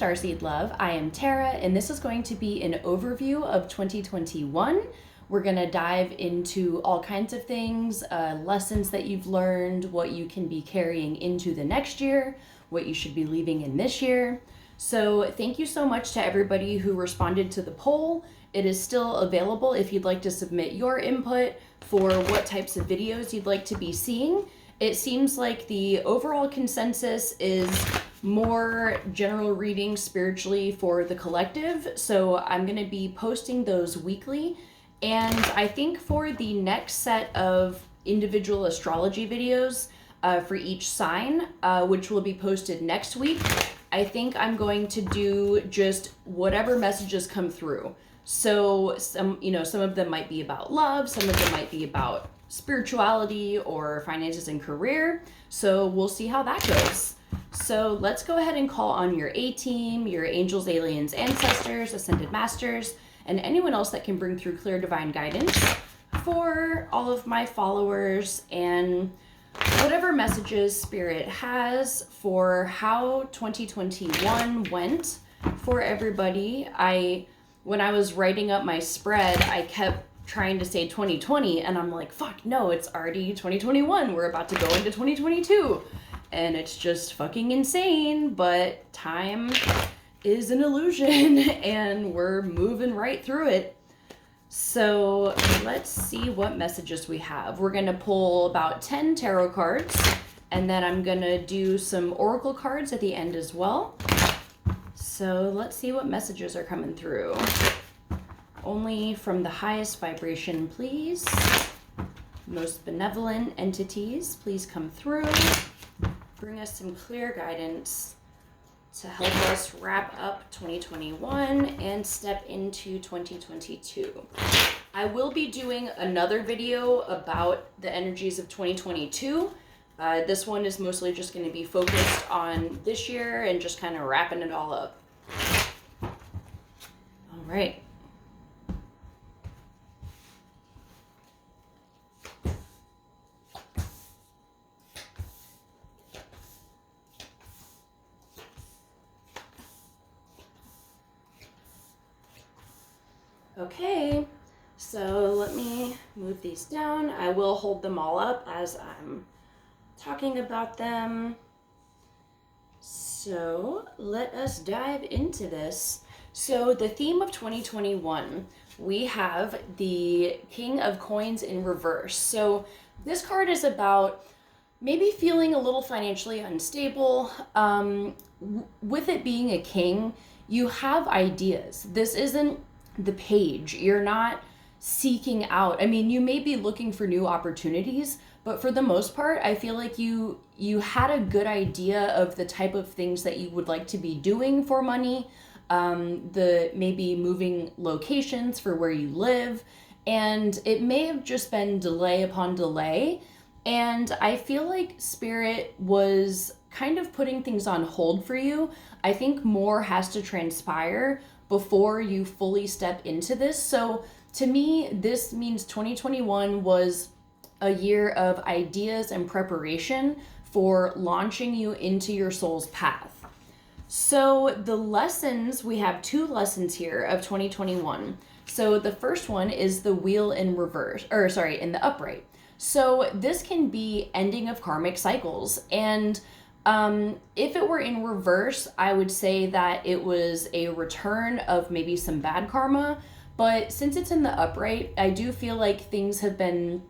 Starseed Love. I am Tara, and this is going to be an overview of 2021. We're going to dive into all kinds of things, lessons that you've learned, what you can be carrying into the next year, what you should be leaving in this year. So thank you so much to everybody who responded to the poll. It is still available if you'd like to submit your input for what types of videos you'd like to be seeing. It seems like the overall consensus is more general reading spiritually for the collective. So I'm going to be posting those weekly. And I think for the next set of individual astrology videos for each sign, which will be posted next week, I think I'm going to do just whatever messages come through. So some of them might be about love, some of them might be about spirituality or finances and career. So we'll see how that goes. So let's go ahead and call on your A-team, your angels, aliens, ancestors, ascended masters, and anyone else that can bring through clear divine guidance for all of my followers and whatever messages Spirit has for how 2021 went for everybody. When I was writing up my spread, I kept trying to say 2020, and I'm like, fuck, no, it's already 2021. We're about to go into 2022. And it's just fucking insane, but time is an illusion, and we're moving right through it. So let's see what messages we have. We're going to pull about 10 tarot cards, and then I'm going to do some oracle cards at the end as well. So let's see what messages are coming through. Only from the highest vibration, please. Most benevolent entities, please come through. Bring us some clear guidance to help us wrap up 2021 and step into 2022. I will be doing another video about the energies of 2022. This one is mostly just going to be focused on this year and just kind of wrapping it all up. All right. Okay, so let me move these down. I will hold them all up as I'm talking about them. So let us dive into this. So the theme of 2021, we have the King of Coins in reverse. So this card is about maybe feeling a little financially unstable. With it being a king, you have ideas. This isn't the page. You're not seeking out. I mean, you may be looking for new opportunities, but for the most part, I feel like you had a good idea of the type of things that you would like to be doing for money, the maybe moving locations for where you live, and it may have just been delay upon delay. And I feel like Spirit was kind of putting things on hold for you. I think more has to transpire before you fully step into this. So to me, this means 2021 was a year of ideas and preparation for launching you into your soul's path. So the lessons, we have two lessons here of 2021. So the first one is the wheel in reverse, in the upright. So this can be ending of karmic cycles. And if it were in reverse, I would say that it was a return of maybe some bad karma. But since it's in the upright, I do feel like things have been,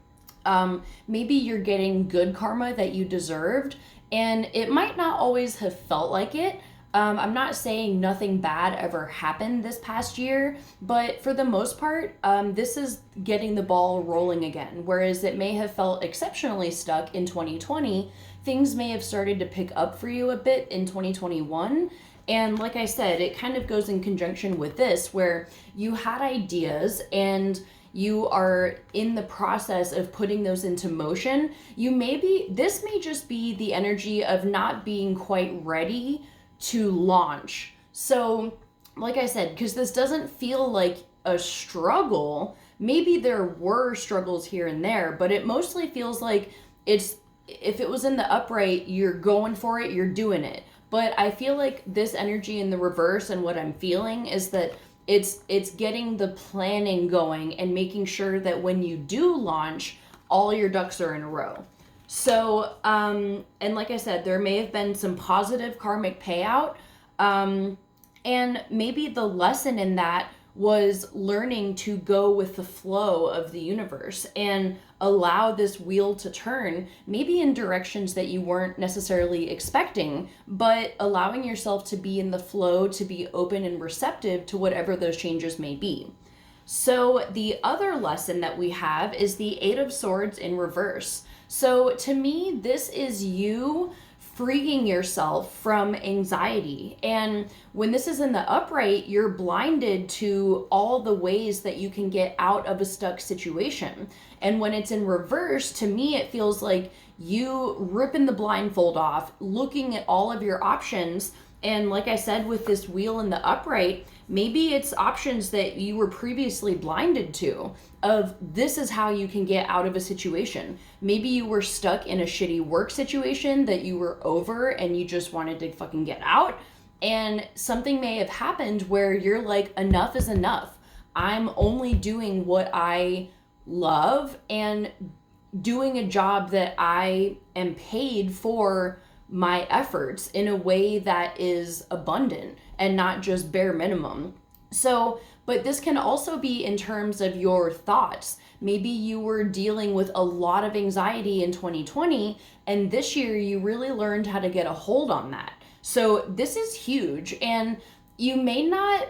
maybe you're getting good karma that you deserved. And it might not always have felt like it. I'm not saying nothing bad ever happened this past year, but for the most part, this is getting the ball rolling again. Whereas it may have felt exceptionally stuck in 2020, things may have started to pick up for you a bit in 2021. And like I said, it kind of goes in conjunction with this, where you had ideas and you are in the process of putting those into motion. This may just be the energy of not being quite ready to launch. So like I said, because this doesn't feel like a struggle, maybe there were struggles here and there, but it mostly feels like if it was in the upright, you're going for it, you're doing it. but I feel like this energy in the reverse and what I'm feeling is that it's getting the planning going and making sure that when you do launch, all your ducks are in a row. So, and like I said, there may have been some positive karmic payout, and maybe the lesson in that was learning to go with the flow of the universe and allow this wheel to turn, maybe in directions that you weren't necessarily expecting, but allowing yourself to be in the flow, to be open and receptive to whatever those changes may be. So the other lesson that we have is the Eight of Swords in reverse. So to me, this is you freeing yourself from anxiety. And when this is in the upright, you're blinded to all the ways that you can get out of a stuck situation. And when it's in reverse, to me, it feels like you ripping the blindfold off, looking at all of your options. And like I said, with this wheel in the upright, maybe it's options that you were previously blinded to of this is how you can get out of a situation. Maybe you were stuck in a shitty work situation that you were over and you just wanted to fucking get out. And something may have happened where you're like, enough is enough. I'm only doing what I love and doing a job that I am paid for my efforts in a way that is abundant and not just bare minimum. So, but this can also be in terms of your thoughts. Maybe you were dealing with a lot of anxiety in 2020, and this year you really learned how to get a hold on that. So this is huge, and you may not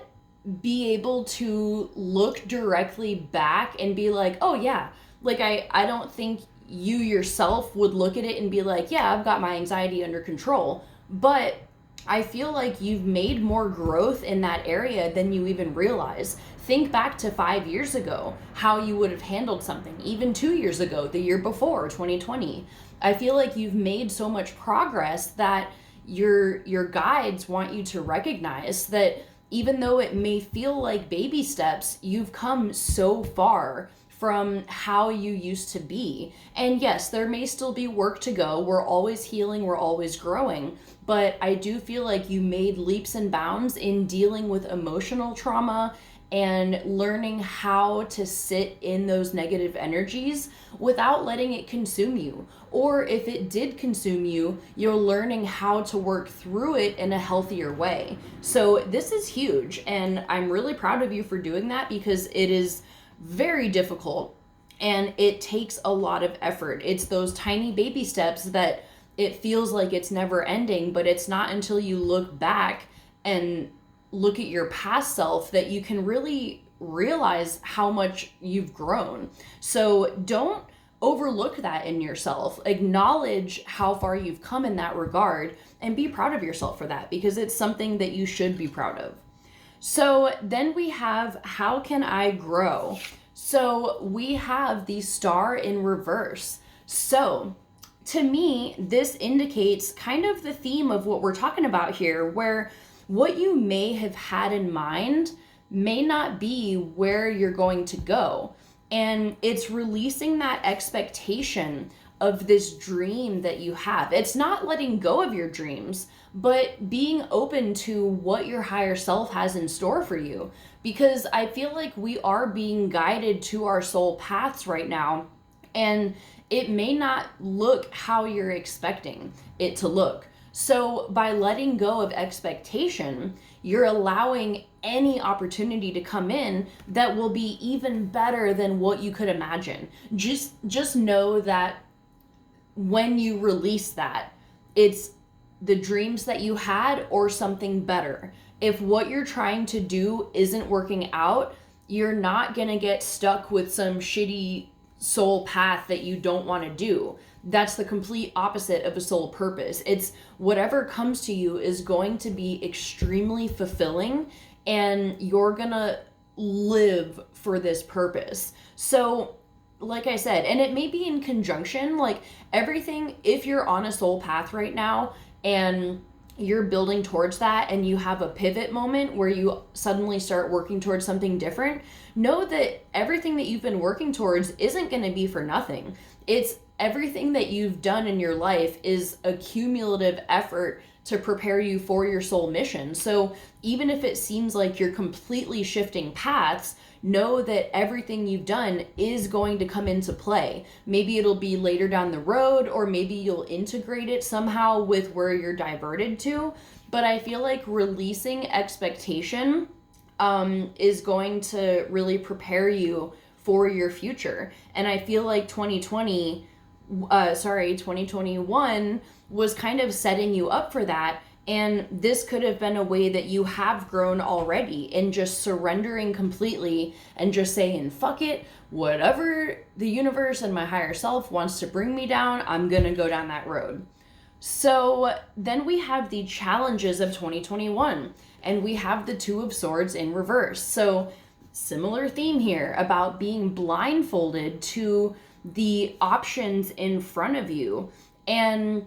be able to look directly back and be like, oh yeah, like I don't think you yourself would look at it and be like, yeah, I've got my anxiety under control. But I feel like you've made more growth in that area than you even realize. Think back to 5 years ago, how you would have handled something, even 2 years ago, the year before, 2020. I feel like you've made so much progress that your guides want you to recognize that even though it may feel like baby steps, you've come so far from how you used to be. And yes, there may still be work to go. We're always healing, we're always growing. But I do feel like you made leaps and bounds in dealing with emotional trauma and learning how to sit in those negative energies without letting it consume you. Or if it did consume you, you're learning how to work through it in a healthier way. So this is huge, and I'm really proud of you for doing that, because it is very difficult and it takes a lot of effort. It's those tiny baby steps that it feels like it's never ending, but it's not until you look back and look at your past self that you can really realize how much you've grown. So don't overlook that in yourself. Acknowledge how far you've come in that regard and be proud of yourself for that, because it's something that you should be proud of. So then we have, how can I grow? So we have the star in reverse. So to me, this indicates kind of the theme of what we're talking about here, where what you may have had in mind may not be where you're going to go. And it's releasing that expectation of this dream that you have. It's not letting go of your dreams, but being open to what your higher self has in store for you. Because I feel like we are being guided to our soul paths right now, and it may not look how you're expecting it to look. So by letting go of expectation, you're allowing any opportunity to come in that will be even better than what you could imagine. Just know that when you release that, it's the dreams that you had or something better. If what you're trying to do isn't working out, you're not gonna get stuck with some shitty soul path that you don't want to do. That's the complete opposite of a soul purpose. It's whatever comes to you is going to be extremely fulfilling, and you're gonna live for this purpose. So like I said, and it may be in conjunction, like everything, if you're on a soul path right now and you're building towards that and you have a pivot moment where you suddenly start working towards something different, know that everything that you've been working towards isn't going to be for nothing. It's everything that you've done in your life is a cumulative effort to prepare you for your soul mission. So even if it seems like you're completely shifting paths, know that everything you've done is going to come into play. Maybe it'll be later down the road, or maybe you'll integrate it somehow with where you're diverted to. But I feel like releasing expectation is going to really prepare you for your future. And I feel like 2021 was kind of setting you up for that. And this could have been a way that you have grown already in just surrendering completely and just saying, fuck it, whatever the universe and my higher self wants to bring me down, I'm gonna go down that road. So then we have the challenges of 2021, and we have the Two of Swords in reverse. So similar theme here about being blindfolded to the options in front of you and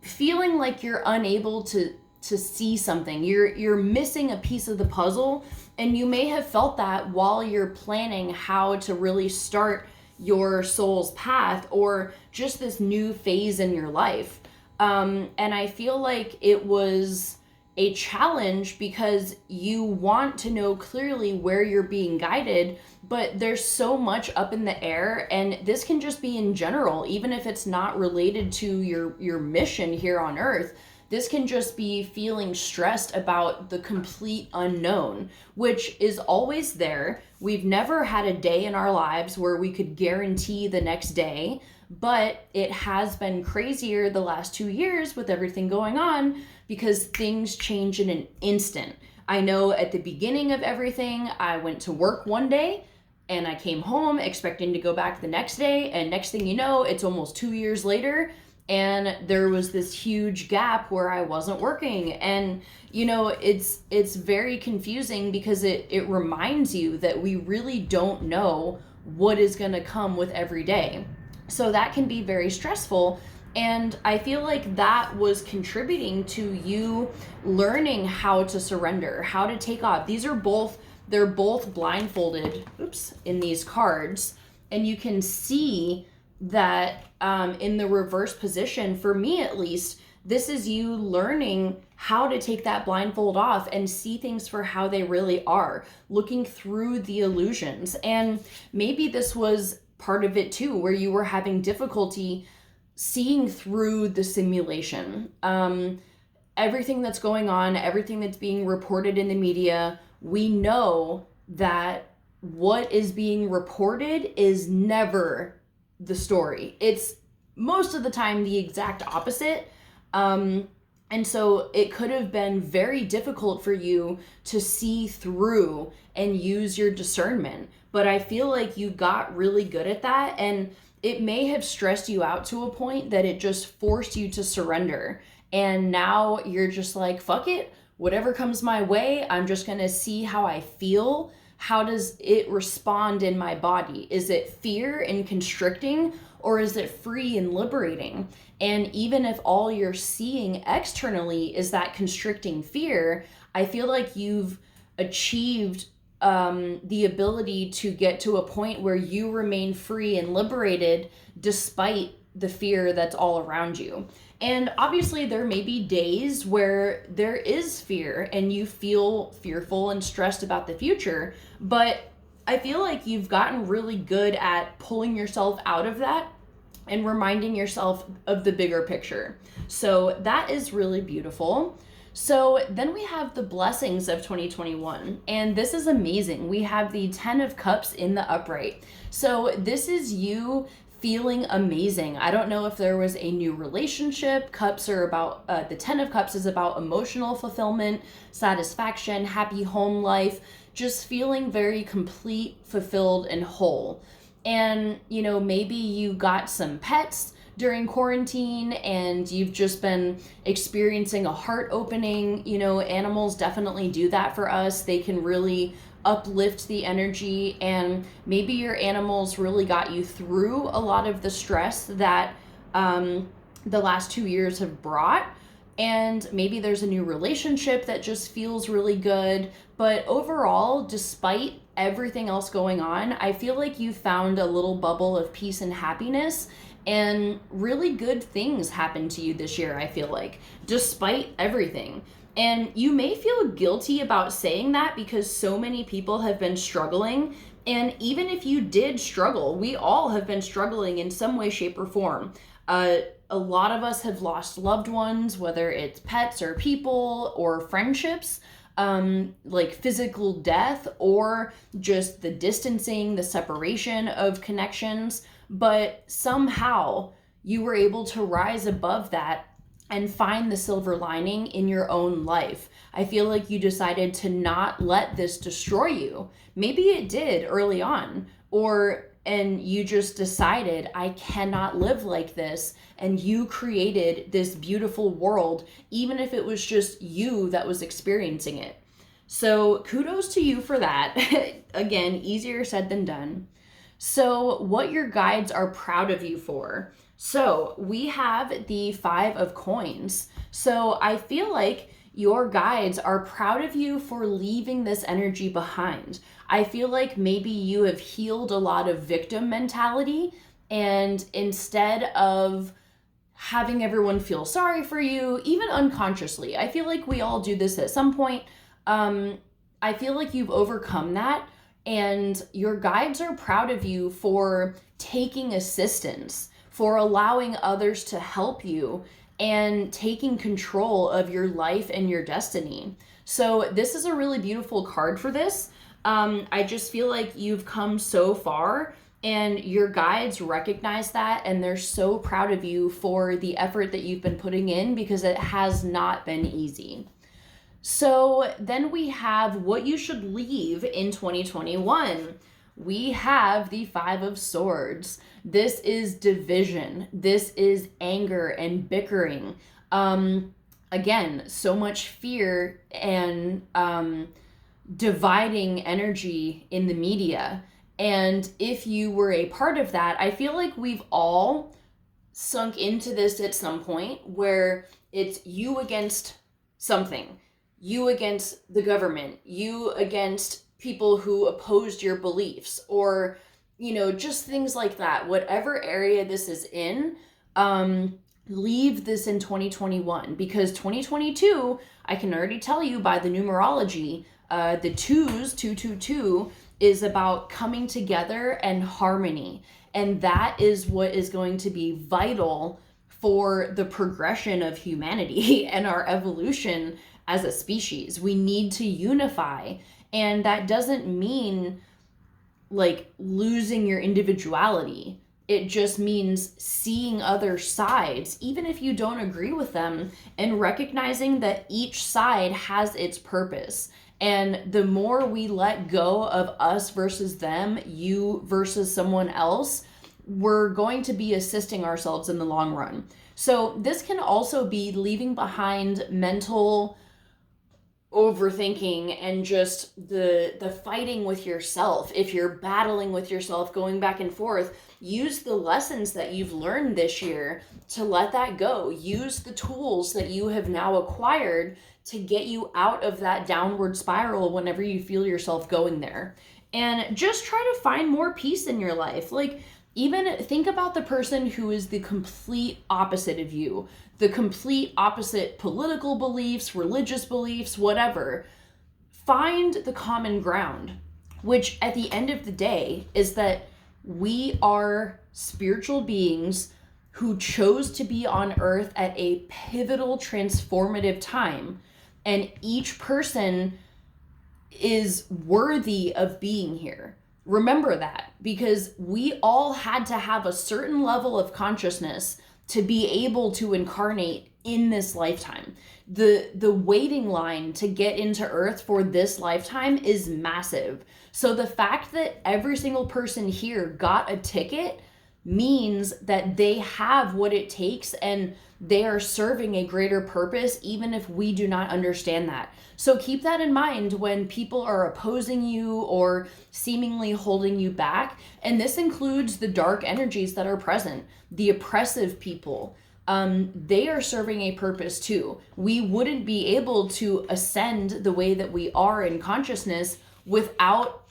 feeling like you're unable to see something. You're missing a piece of the puzzle, and you may have felt that while you're planning how to really start your soul's path or just this new phase in your life. And I feel like it was a challenge because you want to know clearly where you're being guided, but there's so much up in the air, and this can just be in general, even if it's not related to your mission here on Earth. This can just be feeling stressed about the complete unknown, which is always there. We've never had a day in our lives where we could guarantee the next day, but it has been crazier the last 2 years with everything going on because things change in an instant. I know at the beginning of everything, I went to work one day and I came home expecting to go back the next day, and next thing you know, it's almost 2 years later, and there was this huge gap where I wasn't working. And you know, it's very confusing because it reminds you that we really don't know what is going to come with every day. So that can be very stressful. And I feel like that was contributing to you learning how to surrender, how to take off. They're both blindfolded, in these cards. And you can see that in the reverse position, for me at least, this is you learning how to take that blindfold off and see things for how they really are, looking through the illusions. And maybe this was part of it too, where you were having difficulty seeing through the simulation. Everything that's going on, everything that's being reported in the media, we know that what is being reported is never the story. It's most of the time the exact opposite. And so it could have been very difficult for you to see through and use your discernment. But I feel like you got really good at that, and it may have stressed you out to a point that it just forced you to surrender. And now you're just like, fuck it, whatever comes my way, I'm just gonna see how I feel. How does it respond in my body? Is it fear and constricting, or is it free and liberating? And even if all you're seeing externally is that constricting fear, I feel like you've achieved the ability to get to a point where you remain free and liberated despite the fear that's all around you. And obviously there may be days where there is fear and you feel fearful and stressed about the future, but I feel like you've gotten really good at pulling yourself out of that and reminding yourself of the bigger picture. So that is really beautiful. So then we have the blessings of 2021, and this is amazing. We have the 10 of Cups in the upright. So this is you feeling amazing. I don't know if there was a new relationship. Cups are about, the 10 of Cups is about emotional fulfillment, satisfaction, happy home life, just feeling very complete, fulfilled, and whole. And, you know, maybe you got some pets during quarantine and you've just been experiencing a heart opening. You know, animals definitely do that for us. They can really uplift the energy, and maybe your animals really got you through a lot of the stress that the last 2 years have brought. And maybe there's a new relationship that just feels really good. But overall, despite everything else going on, I feel like you found a little bubble of peace and happiness. And really good things happened to you this year, I feel like, despite everything. And you may feel guilty about saying that because so many people have been struggling. And even if you did struggle, we all have been struggling in some way, shape, or form. A lot of us have lost loved ones, whether it's pets or people or friendships, like physical death or just the distancing, the separation of connections. But somehow you were able to rise above that and find the silver lining in your own life. I feel like you decided to not let this destroy you. Maybe it did early on, and you just decided, I cannot live like this, and you created this beautiful world, even if it was just you that was experiencing it. So kudos to you for that. Again, easier said than done. So what your guides are proud of you for. So we have the 5 of coins. So I feel like your guides are proud of you for leaving this energy behind. I feel like maybe you have healed a lot of victim mentality, and instead of having everyone feel sorry for you, even unconsciously, I feel like we all do this at some point. I feel like you've overcome that, and your guides are proud of you for taking assistance, for allowing others to help you, and taking control of your life and your destiny. So this is a really beautiful card for this. I just feel like you've come so far, and your guides recognize that, and they're so proud of you for the effort that you've been putting in, because it has not been easy. So then we have what you should leave in 2021. We have the 5 of Swords. This is division. This is anger and bickering. Again, so much fear and dividing energy in the media. And if you were a part of that, I feel like we've all sunk into this at some point where it's you against something. You against the government, you against people who opposed your beliefs, or, just things like that. Whatever area this is in, leave this in 2021, because 2022, I can already tell you by the numerology, the 222 is about coming together and harmony. And that is what is going to be vital for the progression of humanity and our evolution as a species. We need to unify, and that doesn't mean like losing your individuality. It just means seeing other sides, even if you don't agree with them, and recognizing that each side has its purpose. And the more we let go of us versus them, you versus someone else, we're going to be assisting ourselves in the long run. So this can also be leaving behind mental overthinking and just the fighting with yourself. If you're battling with yourself, going back and forth, use the lessons that you've learned this year to let that go. Use the tools that you have now acquired to get you out of that downward spiral whenever you feel yourself going there. And just try to find more peace in your life. Like, even think about the person who is the complete opposite of you, the complete opposite political beliefs, religious beliefs, whatever. Find the common ground, which at the end of the day is that we are spiritual beings who chose to be on earth at a pivotal, transformative time. And each person is worthy of being here. Remember that, because we all had to have a certain level of consciousness to be able to incarnate in this lifetime. The waiting line to get into Earth for this lifetime is massive. So the fact that every single person here got a ticket means that they have what it takes, and they are serving a greater purpose, even if we do not understand that. So keep that in mind when people are opposing you or seemingly holding you back. And this includes the dark energies that are present, the oppressive people. They are serving a purpose too. We wouldn't be able to ascend the way that we are in consciousness without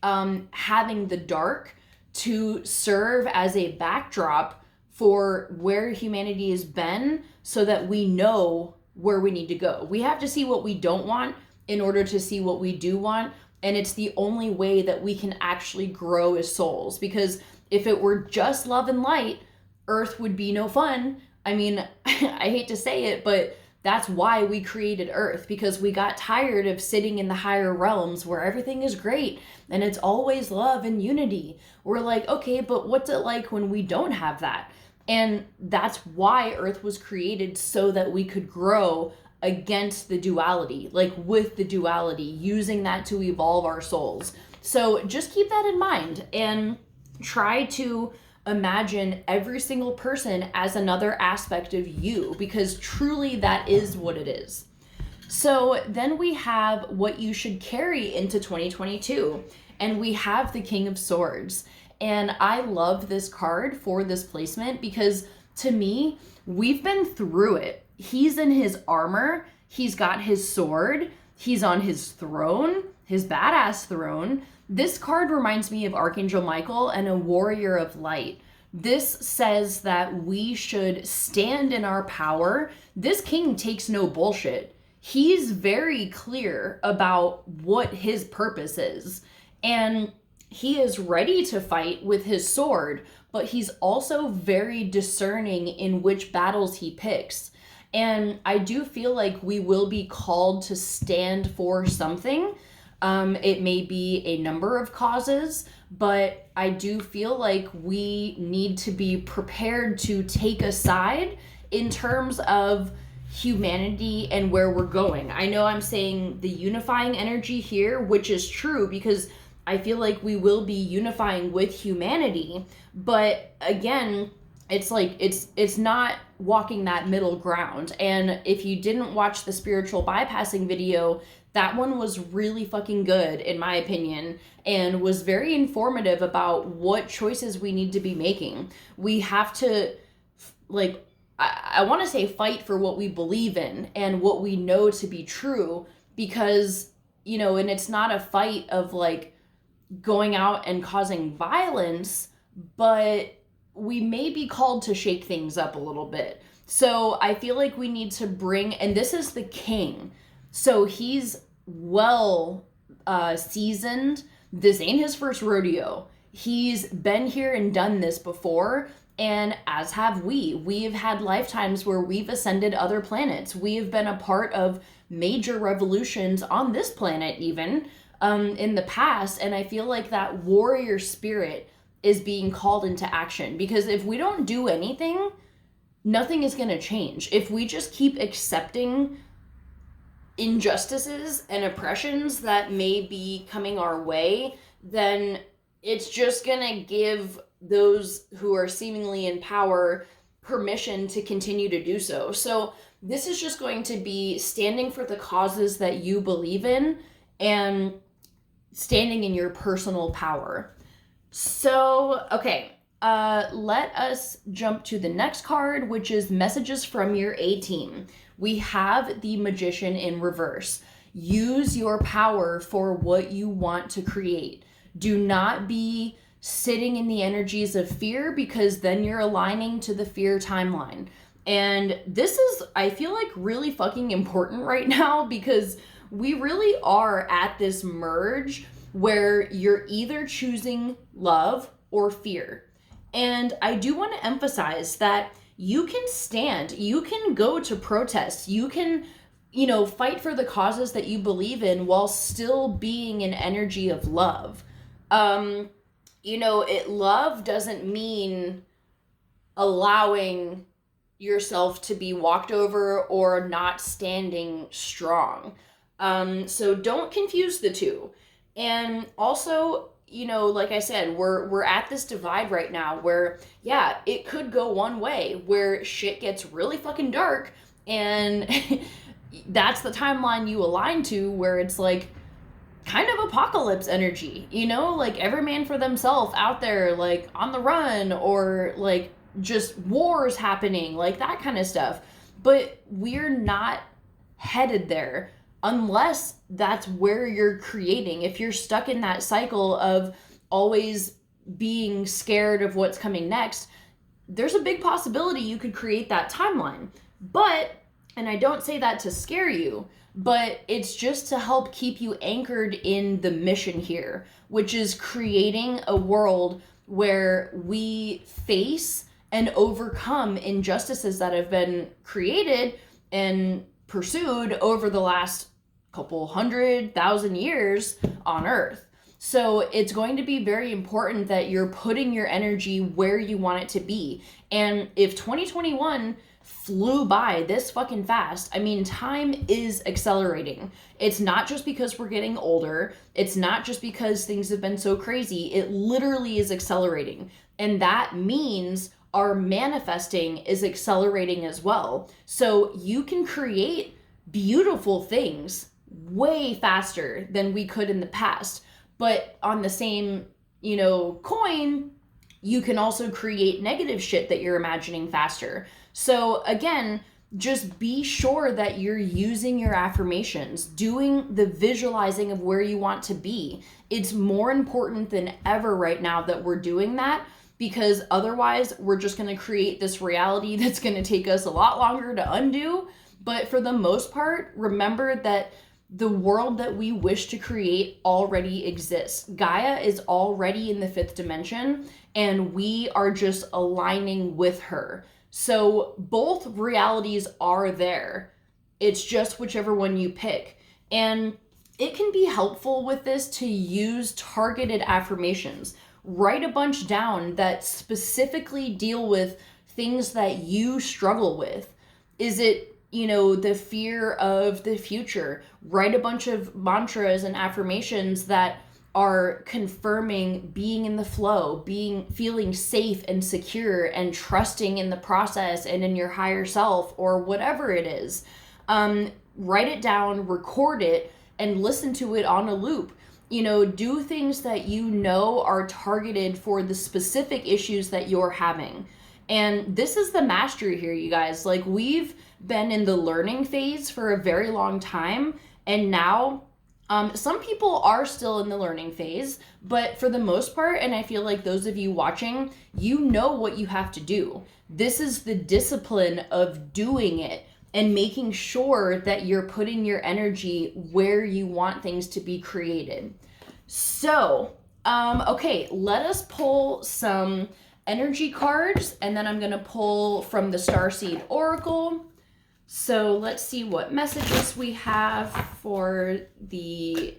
having the dark to serve as a backdrop for where humanity has been so that we know where we need to go. We have to see what we don't want in order to see what we do want. And it's the only way that we can actually grow as souls. Because if it were just love and light, Earth would be no fun. I mean, I hate to say it, but that's why we created Earth, because we got tired of sitting in the higher realms where everything is great and it's always love and unity. We're like, okay, but what's it like when we don't have that? And that's why Earth was created, so that we could grow against the duality, like with the duality, using that to evolve our souls. So just keep that in mind and try to imagine every single person as another aspect of you, because truly that is what it is. So then we have what you should carry into 2022, and we have the King of Swords. And I love this card for this placement because to me, we've been through it. He's in his armor, he's got his sword, he's on his throne, his badass throne. This card reminds me of Archangel Michael and a warrior of light. This says that we should stand in our power. This king takes no bullshit. He's very clear about what his purpose is. And he is ready to fight with his sword, but he's also very discerning in which battles he picks. And I do feel like we will be called to stand for something. It may be a number of causes, but I do feel like we need to be prepared to take a side in terms of humanity and where we're going. I know I'm saying the unifying energy here, which is true because I feel like we will be unifying with humanity, but again, it's like it's not walking that middle ground. And if you didn't watch the spiritual bypassing video, that one was really fucking good in my opinion, and was very informative about what choices we need to be making. We have to, like, I want to say fight for what we believe in and what we know to be true, because, you know, and it's not a fight of like going out and causing violence, but we may be called to shake things up a little bit. So I feel like we need to bring, and this is the king, so he's well seasoned. This ain't his first rodeo. He's been here and done this before, and as have we. We've had lifetimes where we've ascended other planets. We have been a part of major revolutions on this planet even in the past, and I feel like that warrior spirit is being called into action, because if we don't do anything, nothing is going to change. If we just keep accepting injustices and oppressions that may be coming our way, then it's just going to give those who are seemingly in power permission to continue to do so. So this is just going to be standing for the causes that you believe in and standing in your personal power. So, okay, let us jump to the next card, which is messages from your A-team. We have the Magician in reverse. Use your power for what you want to create. Do not be sitting in the energies of fear, because then you're aligning to the fear timeline. And this is, I feel like, really fucking important right now, because we really are at this merge where you're either choosing love or fear. And I do want to emphasize that you can stand, you can go to protests, you can, you know, fight for the causes that you believe in while still being an energy of love. You know, love doesn't mean allowing yourself to be walked over or not standing strong. So don't confuse the two. And also, you know, like I said, we're at this divide right now where, yeah, it could go one way where shit gets really fucking dark, and that's the timeline you align to, where it's like kind of apocalypse energy, you know, like every man for themselves out there, like on the run, or like just wars happening, like that kind of stuff. But we're not headed there unless that's where you're creating. If you're stuck in that cycle of always being scared of what's coming next, there's a big possibility you could create that timeline. But, and I don't say that to scare you, but it's just to help keep you anchored in the mission here, which is creating a world where we face and overcome injustices that have been created and pursued over the last couple 100,000 years on Earth. So it's going to be very important that you're putting your energy where you want it to be. And if 2021 flew by this fucking fast, I mean, time is accelerating. It's not just because we're getting older. It's not just because things have been so crazy. It literally is accelerating. And that means our manifesting is accelerating as well. So you can create beautiful things way faster than we could in the past. But on the same, coin, you can also create negative shit that you're imagining faster. So again, just be sure that you're using your affirmations, doing the visualizing of where you want to be. It's more important than ever right now that we're doing that, because otherwise we're just going to create this reality that's going to take us a lot longer to undo. But for the most part, remember that the world that we wish to create already exists. Gaia is already in the 5th dimension, and we are just aligning with her. So both realities are there. It's just whichever one you pick. And it can be helpful with this to use targeted affirmations. Write a bunch down that specifically deal with things that you struggle with. Is it, the fear of the future? Write a bunch of mantras and affirmations that are confirming being in the flow, feeling safe and secure and trusting in the process and in your higher self or whatever it is. Write it down, record it, and listen to it on a loop. Do things that are targeted for the specific issues that you're having. And this is the mastery here, you guys. Like, we've been in the learning phase for a very long time, and now some people are still in the learning phase, but for the most part, and I feel like those of you watching, you know what you have to do. This is the discipline of doing it and making sure that you're putting your energy where you want things to be created. So, okay, let us pull some energy cards, and then I'm going to pull from the Starseed Oracle. So let's see what messages we have from the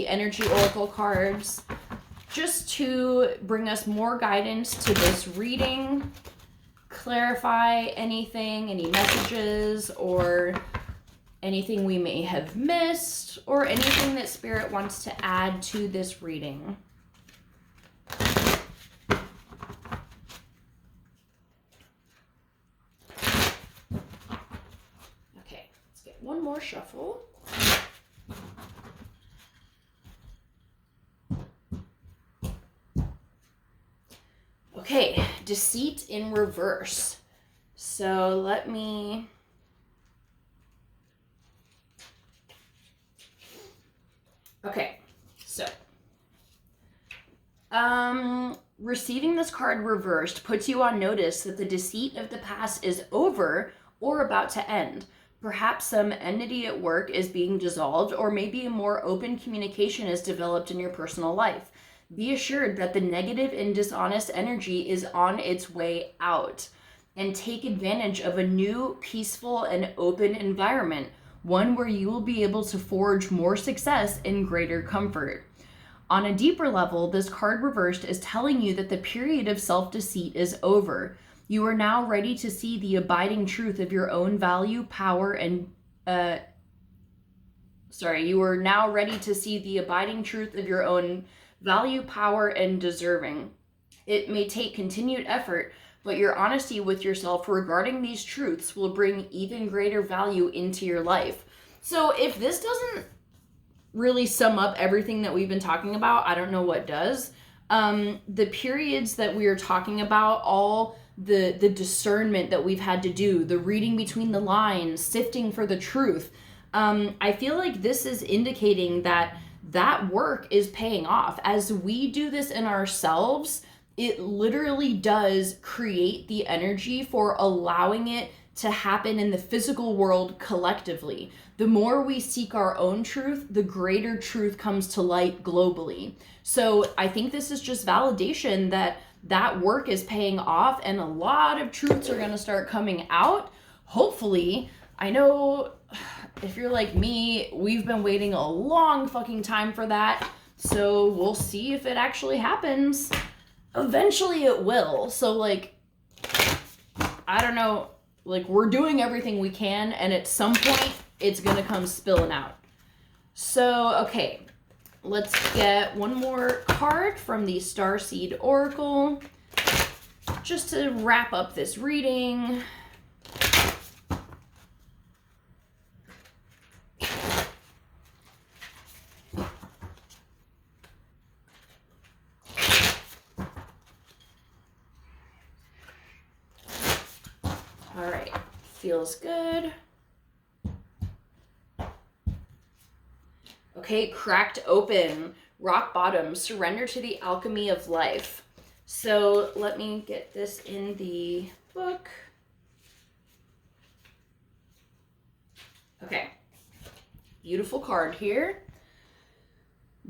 energy oracle cards, just to bring us more guidance to this reading, clarify anything, any messages, or anything we may have missed, or anything that Spirit wants to add to this reading. One more shuffle. Okay, deceit in reverse. So let me... Okay, so... receiving this card reversed puts you on notice that the deceit of the past is over or about to end. Perhaps some enmity at work is being dissolved, or maybe a more open communication is developed in your personal life. Be assured that the negative and dishonest energy is on its way out, and take advantage of a new, peaceful, and open environment, one where you will be able to forge more success and greater comfort. On a deeper level, this card reversed is telling you that the period of self-deceit is over. You are now ready to see the abiding truth of your own value, power, and you are now ready to see the abiding truth of your own value, power, and deserving. It may take continued effort, but your honesty with yourself regarding these truths will bring even greater value into your life. So if this doesn't really sum up everything that we've been talking about, I don't know what does. The periods that we are talking about, all the discernment that we've had to do, the reading between the lines, sifting for the truth, I feel like this is indicating that work is paying off. As we do this in ourselves, it literally does create the energy for allowing it to happen in the physical world collectively. The more we seek our own truth, the greater truth comes to light globally. So I think this is just validation that that work is paying off, and a lot of truths are going to start coming out. Hopefully, I know if you're like me, we've been waiting a long fucking time for that. So we'll see if it actually happens. Eventually it will. So like, I don't know, like we're doing everything we can, and at some point it's going to come spilling out. So, okay. Let's get one more card from the Starseed Oracle just to wrap up this reading. All right, feels good. Okay, cracked open, rock bottom, surrender to the alchemy of life. So let me get this in the book. Okay, beautiful card here.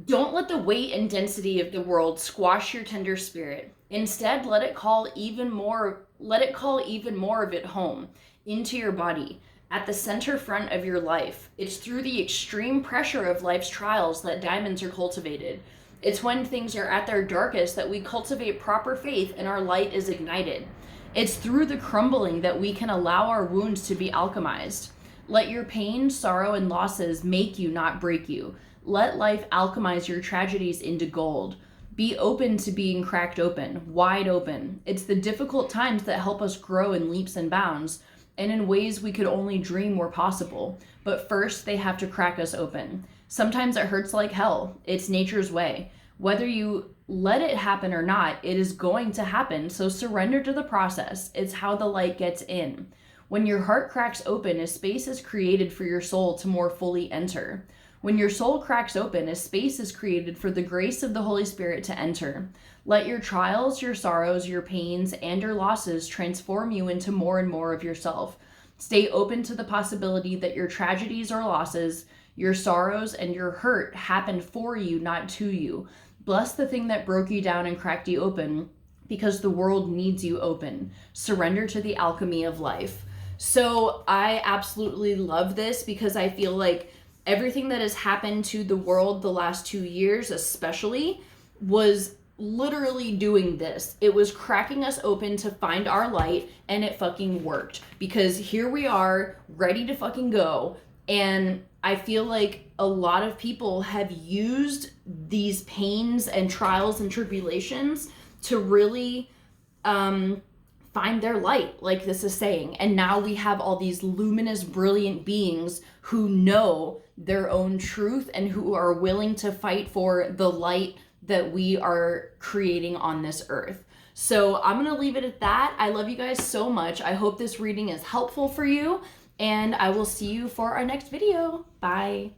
Don't let the weight and density of the world squash your tender spirit. Instead, let it call even more of it home into your body. At the center front of your life. It's through the extreme pressure of life's trials that diamonds are cultivated. It's when things are at their darkest that we cultivate proper faith and our light is ignited. It's through the crumbling that we can allow our wounds to be alchemized. Let your pain, sorrow, and losses make you, not break you. Let life alchemize your tragedies into gold. Be open to being cracked open, wide open. It's the difficult times that help us grow in leaps and bounds, and in ways we could only dream were possible. But first, they have to crack us open. Sometimes it hurts like hell. It's nature's way. Whether you let it happen or not, it is going to happen, so surrender to the process. It's how the light gets in. When your heart cracks open, a space is created for your soul to more fully enter. When your soul cracks open, a space is created for the grace of the Holy Spirit to enter. Let your trials, your sorrows, your pains, and your losses transform you into more and more of yourself. Stay open to the possibility that your tragedies or losses, your sorrows, and your hurt happened for you, not to you. Bless the thing that broke you down and cracked you open, because the world needs you open. Surrender to the alchemy of life. So I absolutely love this because I feel like everything that has happened to the world the last 2 years especially was literally doing this. It was cracking us open to find our light, and it fucking worked, because here we are ready to fucking go. And I feel like a lot of people have used these pains and trials and tribulations to really find their light, like this is saying. And now we have all these luminous, brilliant beings who know their own truth and who are willing to fight for the light that we are creating on this earth. So I'm going to leave it at that. I love you guys so much. I hope this reading is helpful for you, and I will see you for our next video. Bye.